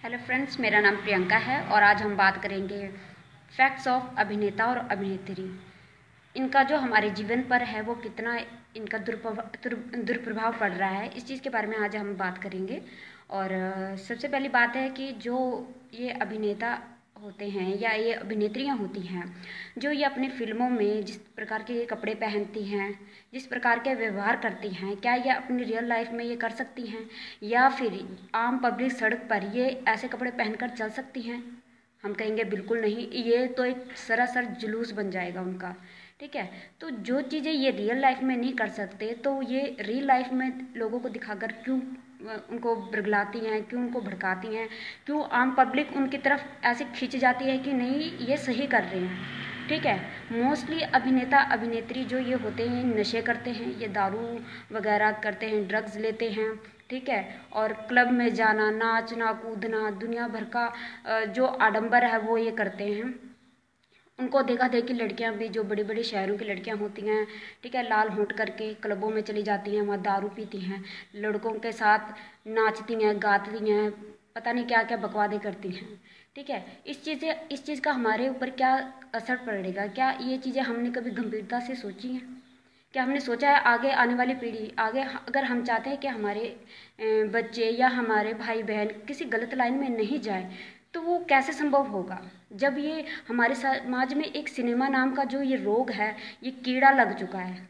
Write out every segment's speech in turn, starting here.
Hello friends, मेरा नाम प्रियंका है और आज हम बात करेंगे फैक्ट्स ऑफ अभिनेता और अभिनेत्री। इनका जो हमारे जीवन पर है वो कितना इनका दुष्प्रभाव पड़ रहा है, इस चीज़ के बारे में आज हम बात करेंगे। और सबसे पहली बात है कि जो ये अभिनेता होते हैं या ये अभिनेत्रियां होती हैं, जो ये अपनी फिल्मों में जिस प्रकार के कपड़े पहनती हैं, जिस प्रकार के व्यवहार करती हैं, क्या ये अपनी रियल लाइफ में ये कर सकती हैं या फिर आम पब्लिक सड़क पर ये ऐसे कपड़े पहनकर चल सकती हैं? हम कहेंगे बिल्कुल नहीं, ये तो एक सरासर जुलूस बन जाएगा उनका। ठीक है, तो जो चीज़ें ये रियल लाइफ में नहीं कर सकते तो ये रियल लाइफ में लोगों को दिखाकर क्यों उनको बरगलाती हैं, क्यों उनको भड़काती हैं, क्यों आम पब्लिक उनकी तरफ ऐसे खींच जाती है कि नहीं ये सही कर रहे हैं। ठीक है, मोस्टली अभिनेता अभिनेत्री जो ये होते हैं नशे करते हैं, ये दारू वगैरह करते हैं, ड्रग्स लेते हैं। ठीक है, और क्लब में जाना, नाचना कूदना, दुनिया भर का जो आडंबर है वो ये करते हैं। उनको देखा देखी लड़कियां भी, जो बड़े बड़े शहरों की लड़कियां होती हैं, ठीक है, लाल होंठ करके क्लबों में चली जाती हैं, वहाँ दारू पीती हैं, लड़कों के साथ नाचती हैं, गाती हैं, पता नहीं क्या क्या बकवादे करती हैं। ठीक है, इस चीज़ का हमारे ऊपर क्या असर पड़ेगा? क्या ये चीज़ें हमने कभी गंभीरता से सोची हैं? क्या हमने सोचा है आगे आने वाली पीढ़ी, आगे अगर हम चाहते हैं कि हमारे बच्चे या हमारे भाई बहन किसी गलत लाइन में नहीं जाए, तो वो कैसे संभव होगा जब ये हमारे समाज में एक सिनेमा नाम का जो ये रोग है, ये कीड़ा लग चुका है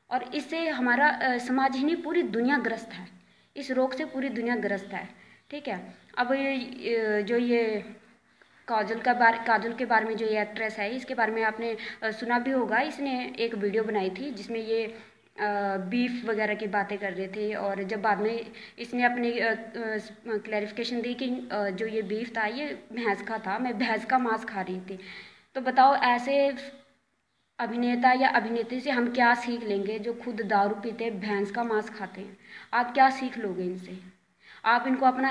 और इससे हमारा समाज ही नहीं पूरी दुनिया ग्रस्त है। इस रोग से पूरी दुनिया ग्रस्त है। ठीक है, अब जो ये काजल के बारे में, जो ये एक्ट्रेस है, इसके बारे में आपने सुना भी होगा। इसने एक वीडियो बनाई थी जिसमें ये बीफ वगैरह की बातें कर रहे थे और जब बाद में इसने अपनी क्लैरिफिकेशन दी कि जो ये बीफ था ये भैंस का था, मैं भैंस का मांस खा रही थी। तो बताओ, ऐसे अभिनेता या अभिनेत्री से हम क्या सीख लेंगे जो खुद दारू पीते, भैंस का मांस खाते हैं? आप क्या सीख लोगे इनसे? आप इनको अपना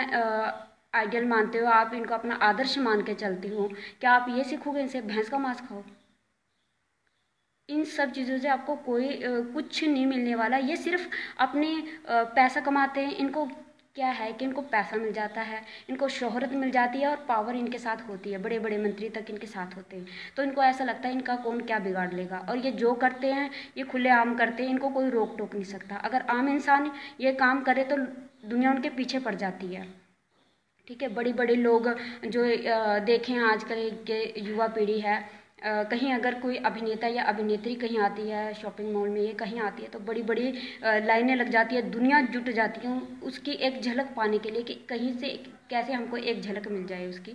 आइडियल मानते हो, आप इनको अपना आदर्श मान के चलती हो, क्या आप ये सीखोगे इनसे भैंस का मांस खाओ? इन सब चीज़ों से आपको कोई कुछ नहीं मिलने वाला। ये सिर्फ अपने पैसा कमाते हैं। इनको क्या है कि इनको पैसा मिल जाता है, इनको शोहरत मिल जाती है और पावर इनके साथ होती है, बड़े बड़े मंत्री तक इनके साथ होते हैं। तो इनको ऐसा लगता है इनका कौन क्या बिगाड़ लेगा, और ये जो करते हैं ये खुलेआम करते हैं, इनको कोई रोक टोक नहीं सकता। अगर आम इंसान ये काम करे तो दुनिया उनके पीछे पड़ जाती है। ठीक है, बड़ी बड़े लोग जो देखें आजकल के युवा पीढ़ी है, कहीं अगर कोई अभिनेता या अभिनेत्री कहीं आती है, शॉपिंग मॉल में ये कहीं आती है, तो बड़ी बड़ी लाइनें लग जाती है, दुनिया जुट जाती है उसकी एक झलक पाने के लिए कि कहीं से कैसे हमको एक झलक मिल जाए उसकी।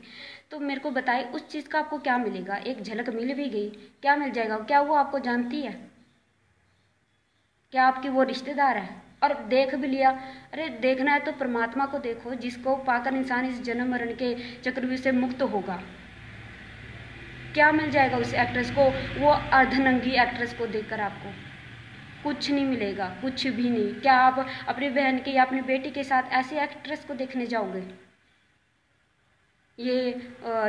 तो मेरे को बताए, उस चीज़ का आपको क्या मिलेगा? एक झलक मिल भी गई, क्या मिल जाएगा? क्या वो आपको जानती है? क्या आपकी वो रिश्तेदार है? और देख भी लिया, अरे देखना है तो परमात्मा को देखो, जिसको पाकर इंसान इस जन्म मरण के चक्रव्यूह से मुक्त होगा। क्या मिल जाएगा उस एक्ट्रेस को, वो अर्धनंगी एक्ट्रेस को देखकर? आपको कुछ नहीं मिलेगा, कुछ भी नहीं। क्या आप अपनी बहन के या अपनी बेटी के साथ ऐसी एक्ट्रेस को देखने जाओगे? ये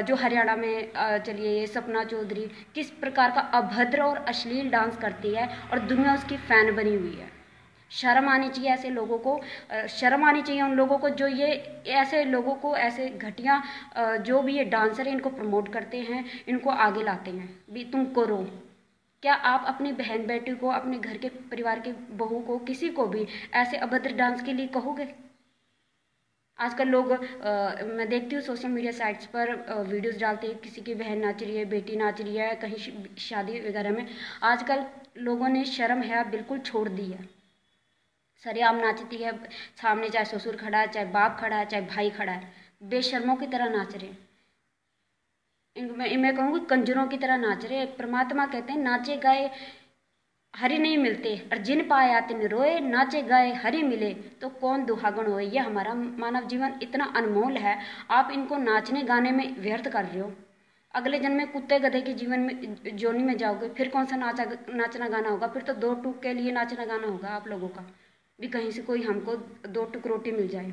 जो हरियाणा में चलिए, ये सपना चौधरी किस प्रकार का अभद्र और अश्लील डांस करती है और दुनिया उसकी फ़ैन बनी हुई है। शर्म आनी चाहिए ऐसे लोगों को, शर्म आनी चाहिए उन लोगों को जो ये ऐसे लोगों को, ऐसे घटिया जो भी ये डांसर हैं इनको प्रमोट करते हैं, इनको आगे लाते हैं भी तुम करो। क्या आप अपनी बहन बेटी को, अपने घर के परिवार के बहू को, किसी को भी ऐसे अभद्र डांस के लिए कहोगे? आजकल लोग मैं देखती हूँ सोशल मीडिया साइट्स पर वीडियोस डालते हैं, किसी की बहन नाच रही है, बेटी नाच रही है कहीं शादी वगैरह में। आजकल लोगों ने शर्म है बिल्कुल छोड़ दी है, सरेआम नाचती है, सामने चाहे ससुर खड़ा है, चाहे बाप खड़ा है, चाहे भाई खड़ा है, बेशर्मों की तरह नाच रहे हैं। मैं कहूँगी कंजरों की तरह नाच रहे हैं। परमात्मा कहते हैं नाचे गाए हरि नहीं मिलते, और जिन पाया तिन रोए, नाचे गाए हरि मिले तो कौन दुहागन होए। ये हमारा मानव जीवन इतना अनमोल है, आप इनको नाचने गाने में व्यर्थ कर रहे हो। अगले जन्म में कुत्ते गधे के जीवन में जोनी में जाओगे, फिर कौन सा नाचना गाना होगा? फिर तो दो टूक के लिए नाचना गाना होगा आप लोगों का भी, कहीं से कोई हमको दो टुक रोटी मिल जाए।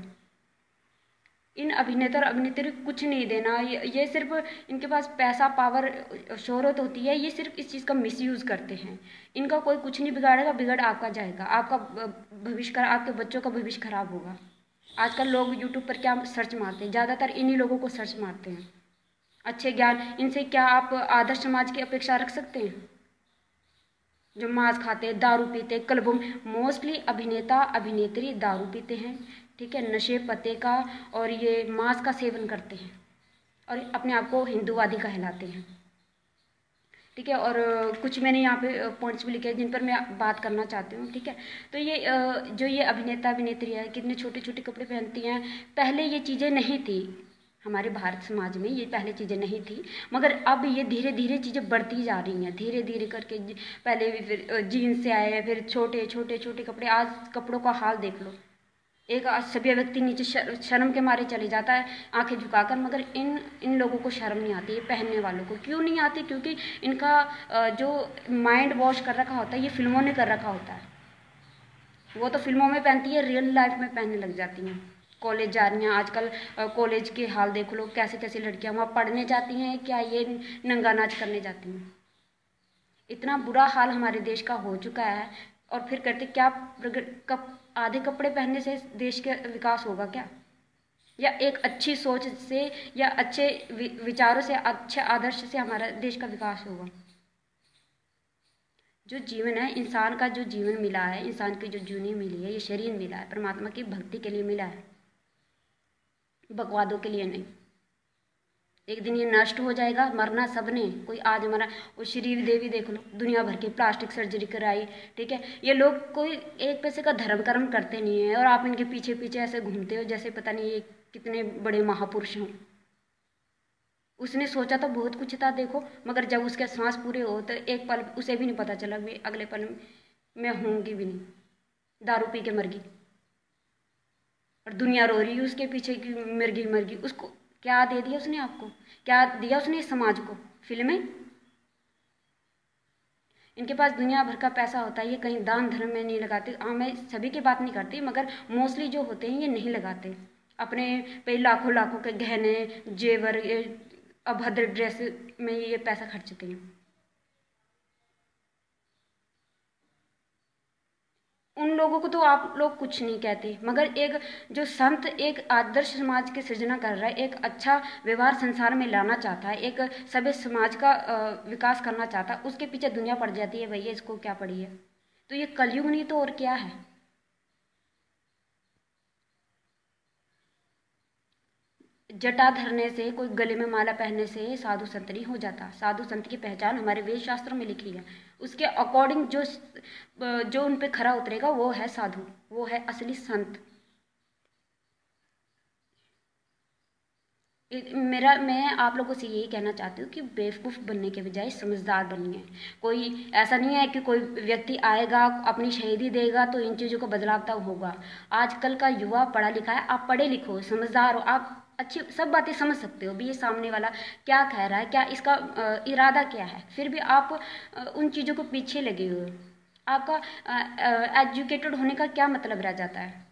इन अभिनेता और अभिनेत्री कुछ नहीं देना, ये सिर्फ इनके पास पैसा, पावर, शोहरत होती है, ये सिर्फ इस चीज़ का मिसयूज़ करते हैं। इनका कोई कुछ नहीं बिगाड़ेगा, बिगड़ आपका जाएगा, आपका भविष्य, आपके बच्चों का भविष्य खराब होगा। आजकल लोग यूट्यूब पर क्या सर्च मारते हैं, ज़्यादातर इन्हीं लोगों को सर्च मारते हैं। अच्छे ज्ञान, इनसे क्या आप आदर्श समाज की अपेक्षा रख सकते हैं? जो मांस खाते हैं, दारू पीते, क्लबों में मोस्टली अभिनेता अभिनेत्री दारू पीते हैं, ठीक है, नशे पते का और ये मांस का सेवन करते हैं और अपने आप को हिंदूवादी कहलाते हैं, ठीक है। और कुछ मैंने यहाँ पे पॉइंट्स भी लिखे हैं जिन पर मैं बात करना चाहती हूँ, ठीक है। तो ये जो ये अभिनेता अभिनेत्री है कितने छोटे छोटे कपड़े पहनती हैं, पहले ये चीज़ें नहीं थी हमारे भारत समाज में, ये पहले चीज़ें नहीं थी, मगर अब ये धीरे धीरे चीज़ें बढ़ती जा रही हैं, धीरे धीरे करके। पहले भी फिर जीन्स से आए, फिर छोटे छोटे छोटे कपड़े, आज कपड़ों का हाल देख लो। एक सभ्य व्यक्ति नीचे शर्म के मारे चले जाता है आंखें झुकाकर, मगर इन लोगों को शर्म नहीं आती, ये पहनने वालों को क्यों नहीं आती? क्योंकि इनका जो माइंड वॉश कर रखा होता है ये फिल्मों ने कर रखा होता है। वो तो फिल्मों में पहनती है, रियल लाइफ में पहनने लग जाती हैं। कॉलेज जा रही हैं आजकल, कॉलेज के हाल देख लो, कैसे कैसी लड़कियां वहाँ पढ़ने जाती हैं, क्या ये नंगा नाच करने जाती हैं? इतना बुरा हाल हमारे देश का हो चुका है। और फिर कहते क्या आधे कपड़े पहनने से देश का विकास होगा क्या? या एक अच्छी सोच से या अच्छे विचारों से, अच्छे आदर्श से हमारा देश का विकास होगा? जो जीवन है, इंसान का जो जीवन मिला है, इंसान की जो जूनी मिली है, ये शरीर मिला है, परमात्मा की भक्ति के लिए मिला है, बकवादों के लिए नहीं। एक दिन ये नष्ट हो जाएगा, मरना सबने। कोई आज हमारा वो श्रीदेवी देख लो, दुनिया भर की प्लास्टिक सर्जरी कराई, ठीक है। ये लोग कोई एक पैसे का धर्म कर्म करते नहीं है और आप इनके पीछे पीछे ऐसे घूमते हो जैसे पता नहीं ये कितने बड़े महापुरुष हों। उसने सोचा तो बहुत कुछ था देखो, मगर जब उसके सांस पूरे हो तो एक पल उसे भी नहीं पता चला कि अगले पल मैं होंगी भी नहीं, दारू पी के मर गई। और दुनिया रो रही है उसके पीछे कि मर गई। उसको क्या दे दिया उसने? आपको क्या दिया उसने समाज को? फिल्में। इनके पास दुनिया भर का पैसा होता है, ये कहीं दान धर्म में नहीं लगाते। हाँ, मैं सभी की बात नहीं करती, मगर मोस्टली जो होते हैं ये नहीं लगाते। अपने पे लाखों लाखों के गहने जेवर, अभद्र ड्रेस में ये पैसा खर्चते हैं। उन लोगों को तो आप लोग कुछ नहीं कहते, मगर एक जो संत एक आदर्श समाज की सृजना कर रहा है, एक अच्छा व्यवहार संसार में लाना चाहता है, एक सभ्य समाज का विकास करना चाहता है, उसके पीछे दुनिया पड़ जाती है, भैया इसको क्या पड़ी है? तो ये कलयुग नहीं तो और क्या है? जटा धरने से, कोई गले में माला पहनने से साधु संत नहीं हो जाता। साधु संत की पहचान हमारे वेद शास्त्रों में लिखी है, उसके अकॉर्डिंग जो उन पे खरा उतरेगा वो है साधु, वो है असली संत। मैं आप लोगों से यही कहना चाहती हूँ कि बेवकूफ़ बनने के बजाय समझदार बनिए। कोई ऐसा नहीं है कि कोई व्यक्ति आएगा अपनी शहीदी देगा तो इन चीज़ों का बदलाव तब होगा। आजकल का युवा पढ़ा लिखा है, आप पढ़े लिखो समझदार हो, आप अच्छी सब बातें समझ सकते हो भी ये सामने वाला क्या कह रहा है, क्या इसका इरादा क्या है, फिर भी आप उन चीज़ों को पीछे लगे हुए हो। आपका एजुकेटेड होने का क्या मतलब रह जाता है?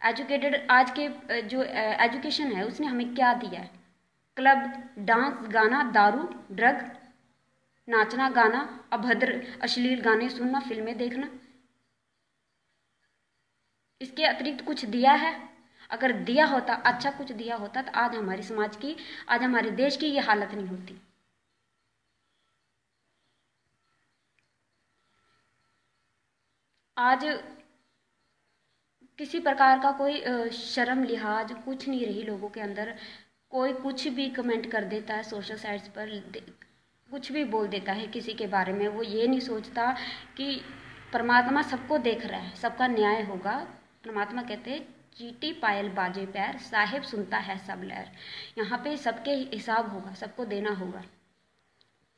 एजुकेटेड आज के जो एजुकेशन है उसने हमें क्या दिया है? क्लब, डांस, गाना, दारू, ड्रग, नाचना गाना, अभद्र अश्लील गाने सुनना, फिल्में देखना, इसके अतिरिक्त कुछ दिया है? अगर दिया होता, अच्छा कुछ दिया होता तो आज हमारे समाज की, आज हमारे देश की ये हालत नहीं होती। आज किसी प्रकार का कोई शर्म लिहाज कुछ नहीं रही लोगों के अंदर। कोई कुछ भी कमेंट कर देता है सोशल साइट्स पर, कुछ भी बोल देता है किसी के बारे में। वो ये नहीं सोचता कि परमात्मा सबको देख रहा है, सबका न्याय होगा। परमात्मा कहते हैं चींटी पायल बाजे पैर, साहिब सुनता है सब लहर। यहाँ पे सबके हिसाब होगा, सबको देना होगा।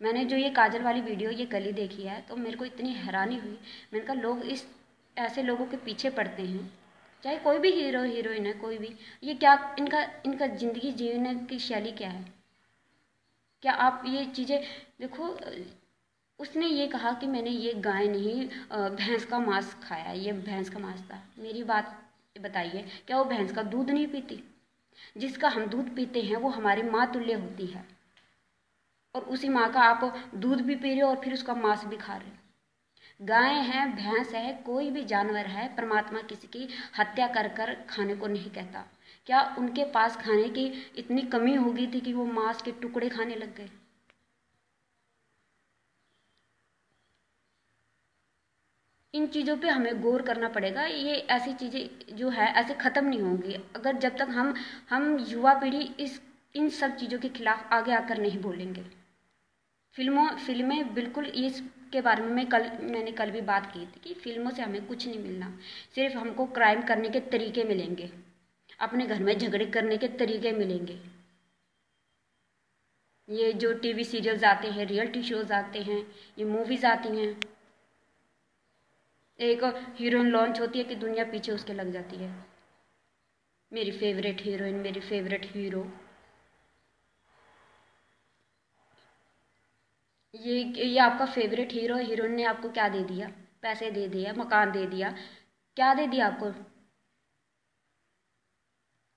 मैंने जो ये काजल वाली वीडियो ये कल ही देखी है तो मेरे को इतनी हैरानी हुई। मैंने कहा लोग इस ऐसे लोगों के पीछे पड़ते हैं, चाहे कोई भी हीरो हीरोइन है, कोई भी, ये क्या इनका इनका ज़िंदगी जीने की शैली क्या है? क्या आप ये चीज़ें देखो। उसने ये कहा कि मैंने ये गाय नहीं भैंस का मांस खाया, ये भैंस का मांस था। मेरी बात बताइए, क्या वो भैंस का दूध नहीं पीती? जिसका हम दूध पीते हैं वो हमारी माँ तुल्य होती है, और उसी माँ का आप दूध भी पी रहे हो और फिर उसका मांस भी खा रहे हो। गाय है, भैंस है, कोई भी जानवर है, परमात्मा किसी की हत्या कर कर खाने को नहीं कहता। क्या उनके पास खाने की इतनी कमी हो गई थी कि वो मांस के टुकड़े खाने लग गए? इन चीज़ों पे हमें गौर करना पड़ेगा। ये ऐसी चीज़ें जो है ऐसे ख़त्म नहीं होंगी अगर जब तक हम युवा पीढ़ी इस इन सब चीज़ों के खिलाफ आगे आकर नहीं बोलेंगे। फिल्में बिल्कुल इसके बारे में मैंने कल भी बात की थी कि फिल्मों से हमें कुछ नहीं मिलना, सिर्फ हमको क्राइम करने के तरीके मिलेंगे, अपने घर में झगड़े करने के तरीके मिलेंगे। ये जो टीवी सीरियल्स आते हैं, रियलिटी शोज आते हैं, ये मूवीज आती हैं, एक हीरोइन लॉन्च होती है कि दुनिया पीछे उसके लग जाती है, मेरी फेवरेट हीरोइन, मेरी फेवरेट हीरो। ये आपका फेवरेट हीरो हीरोइन ने आपको क्या दे दिया? पैसे दे दिया, मकान दे दिया, क्या दे दिया आपको?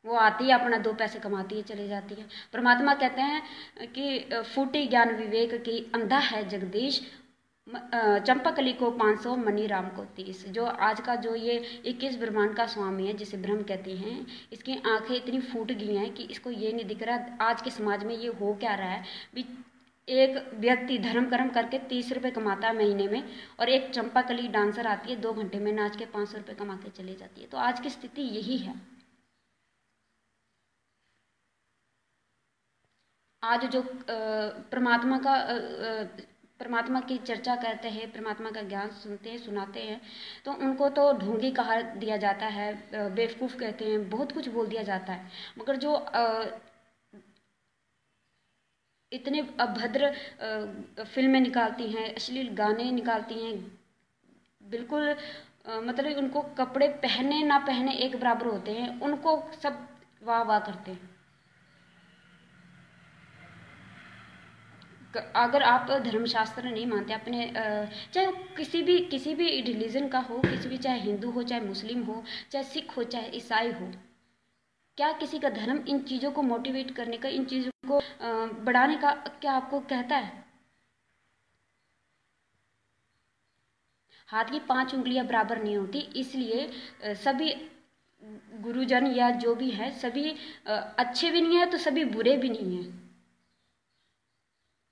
वो आती है, अपना दो पैसे कमाती है, चले जाती है। परमात्मा कहते हैं कि फूटी ज्ञान विवेक की अंधा है जगदीश, चंपकली को 500 मनी राम को 30। जो आज का जो ये 21 ब्रह्मांड का स्वामी है जिसे ब्रह्म कहते हैं, इसकी आंखें इतनी फूट गई हैं कि इसको ये नहीं दिख रहा आज के समाज में ये हो क्या रहा है। भी एक व्यक्ति धर्म कर्म करके 30 रुपये कमाता है महीने में, और एक चंपाकली डांसर आती है 2 घंटे में नाच के 500 रुपये कमा के चली जाती है। तो आज की स्थिति यही है। आज जो परमात्मा की चर्चा करते हैं, परमात्मा का ज्ञान सुनते हैं, सुनाते हैं, तो उनको तो ढोंगी कहा दिया जाता है, बेवकूफ़ कहते हैं, बहुत कुछ बोल दिया जाता है। मगर जो इतने अभद्र फिल्में निकालती हैं, अश्लील गाने निकालती हैं, बिल्कुल मतलब उनको कपड़े पहने ना पहने एक बराबर होते हैं, उनको सब वाह वाह करते हैं। अगर आप धर्मशास्त्र नहीं मानते अपने, चाहे वो किसी भी रिलीजन का हो, किसी भी, चाहे हिंदू हो, चाहे मुस्लिम हो, चाहे सिख हो, चाहे ईसाई हो, क्या किसी का धर्म इन चीज़ों को मोटिवेट करने का, इन चीज़ों को बढ़ाने का क्या आपको कहता है? हाथ की 5 उंगलियां बराबर नहीं होती, इसलिए सभी गुरुजन या जो भी है सभी अच्छे भी नहीं है तो सभी बुरे भी नहीं है।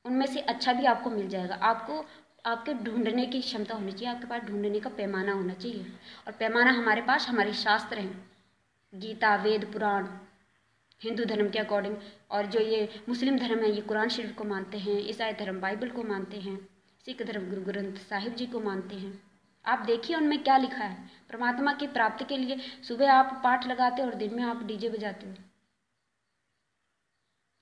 उनमें से अच्छा भी आपको मिल जाएगा। आपको आपके ढूंढने की क्षमता होनी चाहिए, आपके पास ढूंढने का पैमाना होना चाहिए, और पैमाना हमारे पास हमारे शास्त्र हैं, गीता, वेद, पुराण, हिंदू धर्म के अकॉर्डिंग। और जो ये मुस्लिम धर्म है ये कुरान शरीफ को मानते हैं, ईसाई धर्म बाइबल को मानते हैं, सिख धर्म गुरु ग्रंथ साहिब जी को मानते हैं। आप देखिए उनमें क्या लिखा है। परमात्मा की प्राप्ति के लिए सुबह आप पाठ लगाते हो और दिन में आप डीजे बजाते हो,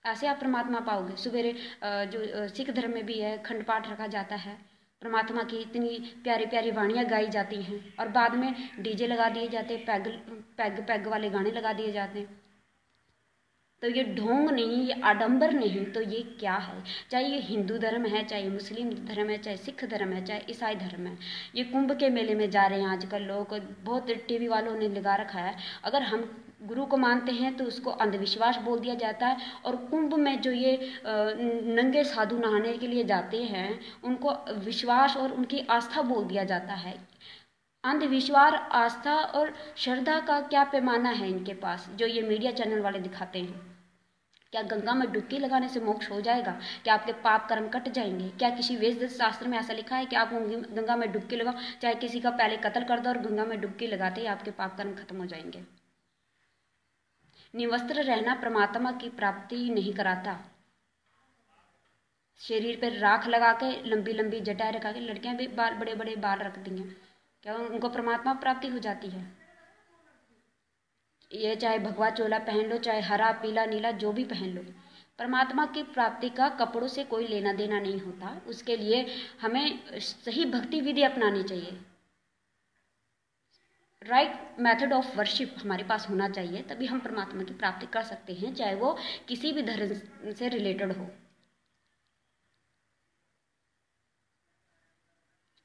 ऐसे आप परमात्मा पाओगे। सवेरे जो सिख धर्म में भी है, खंड पाठ रखा जाता है, परमात्मा की इतनी प्यारी प्यारी वाणियाँ गाई जाती हैं, और बाद में डीजे लगा दिए जाते हैं, पैग वाले गाने लगा दिए जाते हैं। तो ये ढोंग नहीं, ये आडंबर नहीं, तो ये क्या है? चाहे ये हिंदू धर्म है, चाहे मुस्लिम धर्म है, चाहे सिख धर्म है, चाहे ईसाई धर्म है। ये कुंभ के मेले में जा रहे हैं आजकल लोग, बहुत टीवी वालों ने लगा रखा है। अगर हम गुरु को मानते हैं तो उसको अंधविश्वास बोल दिया जाता है, और कुंभ में जो ये नंगे साधु नहाने के लिए जाते हैं उनको विश्वास और उनकी आस्था बोल दिया जाता है। अंधविश्वास, आस्था और श्रद्धा का क्या पैमाना है इनके पास, जो ये मीडिया चैनल वाले दिखाते हैं? क्या गंगा में डुबकी लगाने से मोक्ष हो जाएगा? क्या आपके पाप कर्म कट जाएंगे? क्या किसी वेद शास्त्र में ऐसा लिखा है कि आप गंगा में डुबकी लगाओ, चाहे किसी का पहले कत्ल कर दो और गंगा में डुबकी लगाते ही आपके पाप कर्म खत्म हो जाएंगे? निवस्त्र रहना परमात्मा की प्राप्ति नहीं कराता। शरीर पर राख लगा के, लंबी लंबी जटाएं रखा के, लड़कियां भी बाल बड़े बड़े बाल रखती हैं, क्या उनको परमात्मा प्राप्ति हो जाती है? ये चाहे भगवा चोला पहन लो, चाहे हरा पीला नीला जो भी पहन लो, परमात्मा की प्राप्ति का कपड़ों से कोई लेना देना नहीं होता। उसके लिए हमें सही भक्ति विधि अपनानी चाहिए, राइट मेथड ऑफ वर्शिप हमारे पास होना चाहिए, तभी हम परमात्मा की प्राप्ति कर सकते हैं, चाहे वो किसी भी धर्म से रिलेटेड हो।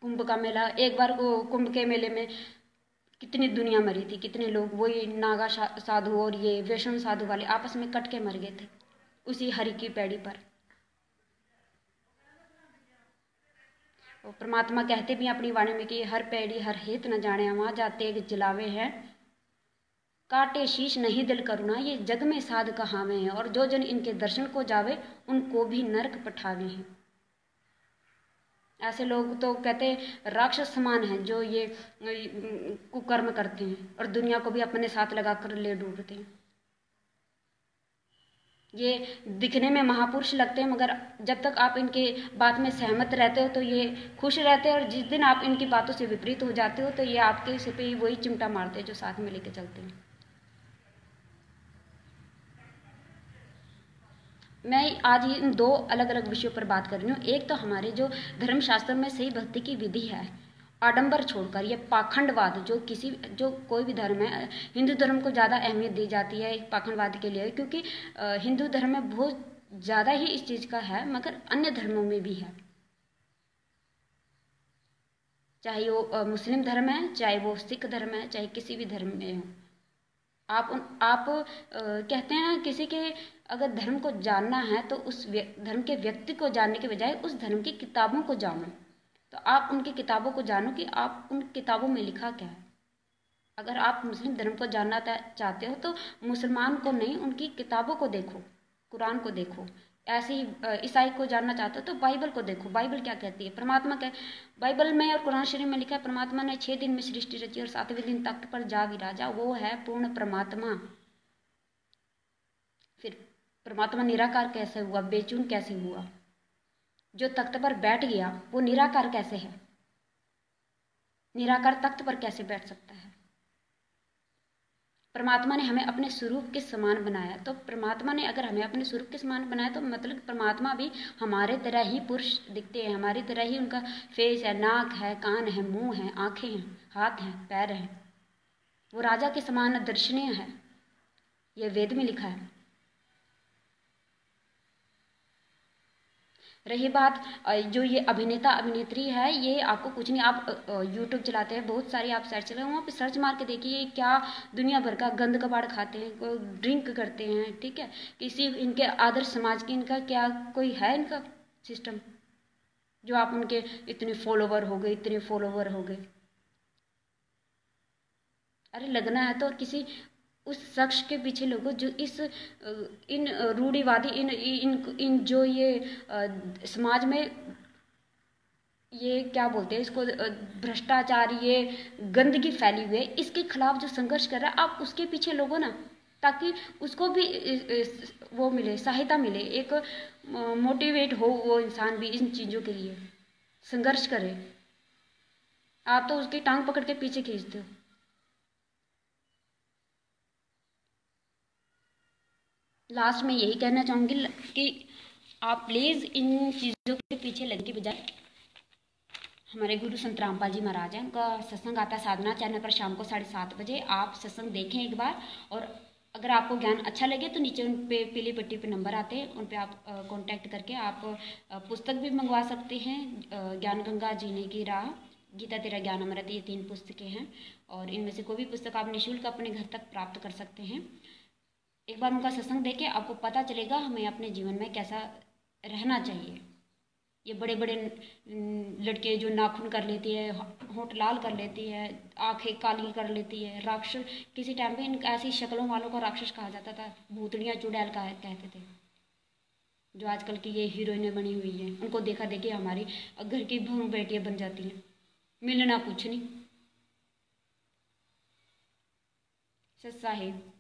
कुंभ का मेला, एक बार कुंभ के मेले में कितनी दुनिया मरी थी, कितने लोग, वही नागा साधु और ये वैष्णव साधु वाले आपस में कट के मर गए थे उसी हरि की पैड़ी पर। तो परमात्मा कहते भी अपनी वाणी में कि हर पैड़ी हर हेत न जाने, वहाँ जाते जलावे हैं, काटे शीश नहीं दिल करुणा, ये जग में साध कहावे हैं, और जो जन इनके दर्शन को जावे उनको भी नरक पठावे हैं। ऐसे लोग तो कहते राक्षस समान हैं जो ये कुकर्म करते हैं और दुनिया को भी अपने साथ लगाकर ले डूबते हैं। ये दिखने में महापुरुष लगते हैं, मगर जब तक आप इनके बात में सहमत रहते हो तो ये खुश रहते हैं, और जिस दिन आप इनकी बातों से विपरीत हो जाते हो तो ये आपके सिर पे वही चिमटा मारते हैं जो साथ में लेके चलते हैं। मैं आज इन दो अलग अलग विषयों पर बात कर रही हूँ। एक तो हमारे जो धर्मशास्त्र में सही भक्ति की विधि है, आडंबर छोड़कर, ये पाखंडवाद जो कोई भी धर्म है, हिंदू धर्म को ज़्यादा अहमियत दी जाती है पाखंडवाद के लिए, क्योंकि हिंदू धर्म में बहुत ज़्यादा ही इस चीज़ का है, मगर अन्य धर्मों में भी है। चाहे वो मुस्लिम धर्म है, चाहे वो सिख धर्म है, चाहे किसी भी धर्म में हो, आप कहते हैं किसी के अगर धर्म को जानना है तो उस धर्म के व्यक्ति को जानने के बजाय उस धर्म की किताबों को जानो। तो आप उनकी किताबों को जानो कि आप उन किताबों में लिखा क्या है। अगर आप मुस्लिम धर्म को जानना चाहते हो तो मुसलमान को नहीं, उनकी किताबों को देखो, कुरान को देखो। ऐसे ही ईसाई को जानना चाहते हो तो बाइबल को देखो, बाइबल क्या कहती है। परमात्मा क्या, बाइबल में और कुरान शरीफ में लिखा है परमात्मा ने 6 दिन में सृष्टि रची और 7वें दिन तख्त पर जा विराजा, वो है पूर्ण परमात्मा। फिर परमात्मा निराकार कैसे हुआ, बेचून कैसे हुआ? जो तख्त पर बैठ गया वो निराकार कैसे है? निराकार तख्त पर कैसे बैठ सकता है? परमात्मा ने हमें अपने स्वरूप के समान बनाया, तो परमात्मा ने अगर हमें अपने स्वरूप के समान बनाया तो मतलब परमात्मा भी हमारे तरह ही पुरुष दिखते हैं, हमारी तरह ही उनका फेस है, नाक है, कान है, मुंह है, आंखें हैं, हाथ हैं, पैर हैं। वो राजा के समान दर्शनीय है, ये वेद में लिखा है। रही बात जो ये अभिनेता अभिनेत्री है, ये आपको कुछ नहीं, आप यूट्यूब चलाते हैं, बहुत सारी आप सर्च चलाए, वहाँ पे सर्च मार के देखिए क्या दुनिया भर का गंद कबाड़ खाते हैं, कोई ड्रिंक करते हैं, ठीक है, किसी इनके आदर्श समाज की इनका क्या कोई है इनका सिस्टम जो आप उनके इतने फॉलोवर हो गए, इतने फॉलोवर हो गए। अरे लगना है तो किसी उस शख्स के पीछे लोगों जो इन रूढ़िवादी इन जो ये समाज में ये क्या बोलते हैं इसको, भ्रष्टाचार, ये गंदगी फैली हुई है, इसके खिलाफ जो संघर्ष कर रहा है, आप उसके पीछे लोगों ना, ताकि उसको भी वो मिले, सहायता मिले, एक मोटिवेट हो वो इंसान भी इन चीज़ों के लिए संघर्ष करे। आप तो उसकी टांग पकड़ के पीछे खींचते हो। लास्ट में यही कहना चाहूँगी कि आप प्लीज़ इन चीज़ों के पीछे लगने के बजाय, हमारे गुरु संत रामपाल जी महाराज हैं, उनका सत्संग आता है साधना चैनल पर शाम को 7:30 बजे। आप सत्संग देखें एक बार, और अगर आपको ज्ञान अच्छा लगे तो नीचे उन पे पीली पट्टी पे नंबर आते हैं, उन पे आप कांटेक्ट करके आप पुस्तक भी मंगवा सकते हैं। ज्ञान गंगा जीने की राह, गीता तेरा ज्ञान अमृत, ये 3 पुस्तकें हैं, और इनमें से कोई भी पुस्तक आप निःशुल्क अपने घर तक प्राप्त कर सकते हैं। एक बार उनका सत्संग देखे, आपको पता चलेगा हमें अपने जीवन में कैसा रहना चाहिए। ये बड़े बड़े लड़के जो नाखून कर लेती है, होंठ लाल कर लेती है, आंखें काली कर लेती है, राक्षस, किसी टाइम पे इन ऐसी शक्लों वालों को राक्षस कहा जाता था, भूतड़ियाँ चुड़ैल कहते थे, जो आजकल की ये हीरोइनें बनी हुई हैं, उनको देखा देखी हमारी घर की बहू बेटियाँ बन जाती हैं, मिलना कुछ नहीं। सच साहिब।